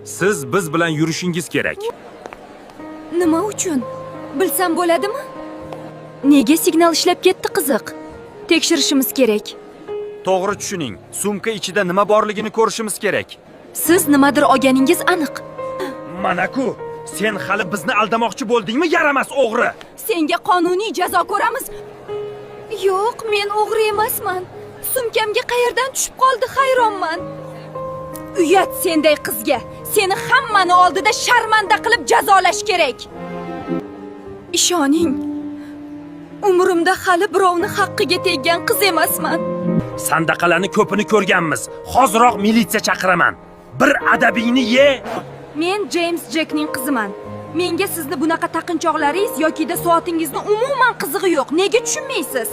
Siz biz bilan yurishingiz kerak. Nima uchun? Bilsam bo'ladimi? Nega signal ishlab ketdi qiziq? Tekshirishimiz kerak. To'g'ri tushuning. Sumka ichida nima borligini ko'rishimiz kerak. Siz nimadir olganingiz aniq. Mana-ku, sen hali bizni aldamoqchi bo'ldingmi, yaramas o'g'ri? Senga qonuniy jazo ko'ramiz. Yo'q, men o'g'ri emasman. Sumkamga qayerdan tushib qoldi, hayronman. Uyat senday qizga. Seni hammani oldida sharmanda qilib jazolash kerak. Ishoning. Umrimda hali birovni haqqiga teggan qiz emasman. Sandaqalarni ko'pini ko'rganmiz. Hoziroq militsiya chaqiraman. Bir adabingni ye. Men James Jackning qiziman. Menga sizni bunaqa taqinchoqlaringiz yoki da soatingizni umuman qizig'i yo'q. Nega tushunmaysiz?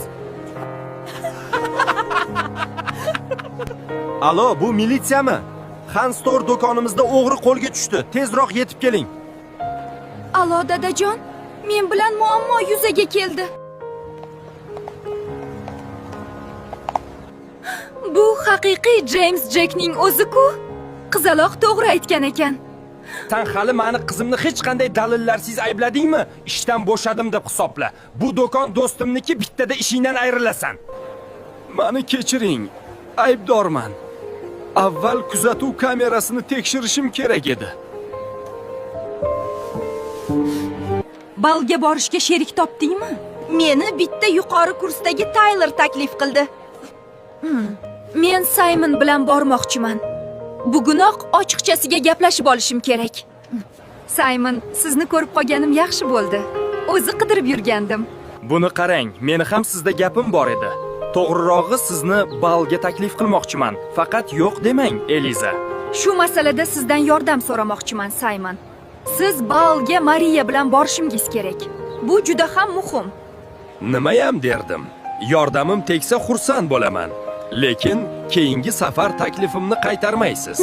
Alo, bu militsiyami? Hanstor do'konimizda o'g'ri qo'lga tushdi. Tezroq yetib keling. Alo dadajon, men bilan muammo yuzaga keldi. Bu haqiqiy James Jackning o'zi-ku. Qizaloq to'g'ri aytgan ekan. Sen hali meni qizimni hech qanday dalillarsiz aybladingmi? Ishdan bo'shadim deb hisobla. Bu do'kon do'stimniki, bittada ishingdan ayrilasan. Meni kechiring. Aybdorman. Avval kuzatuv kamerasini tekshirishim kerak edi. Balga borishga sherik topdingmi? Meni bitta yuqori kursdagi Tyler taklif qildi. Men Simon bilan bormoqchiman. Bugunoq ochiqchasiga gaplashib olishim kerak. Simon, sizni ko'rib qolganim yaxshi bo'ldi. O'zi qidirib yurgandim. Buni qarang, meni ham sizda gapim bor edi. To'g'rirog'i sizni balga taklif qilmoqchiman. Faqat yo'q demang, Eliza. Shu masalada sizdan yordam so'ramoqchiman, Simon. Siz balga Mariya bilan borishingiz kerak. Bu juda ham muhim. Nimayam derdim. Yordamim tegsa xursand bo'laman. Lekin keyingi safar taklifimni qaytarmaysiz.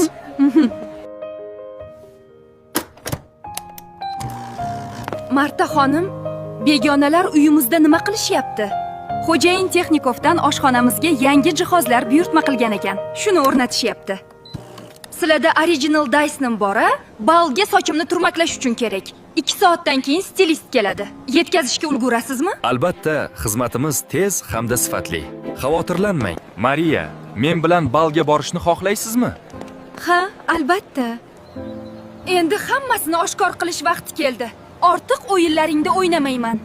Marta xonim, begonalar uyimizda nima qilishyapti? Xo'jayin Texnikovdan oshxonamizga yangi jihozlar buyurtma qilgan ekan. Shuni o'rnatishyapti. Sizlarda original Dyson bor-a? Balga sochimni turmaklash uchun kerak. 2 soatdan keyin stilist keladi. Yetkazishga ulgurasizmi? Albatta, xizmatimiz tez hamda sifatli. Xavotirlanmang. Mariya, men bilan balga borishni xohlaysizmi? Ha, albatta. Endi hammasini oshkor qilish vaqti keldi. Ortiq o'yinlaringda o'ynamayman.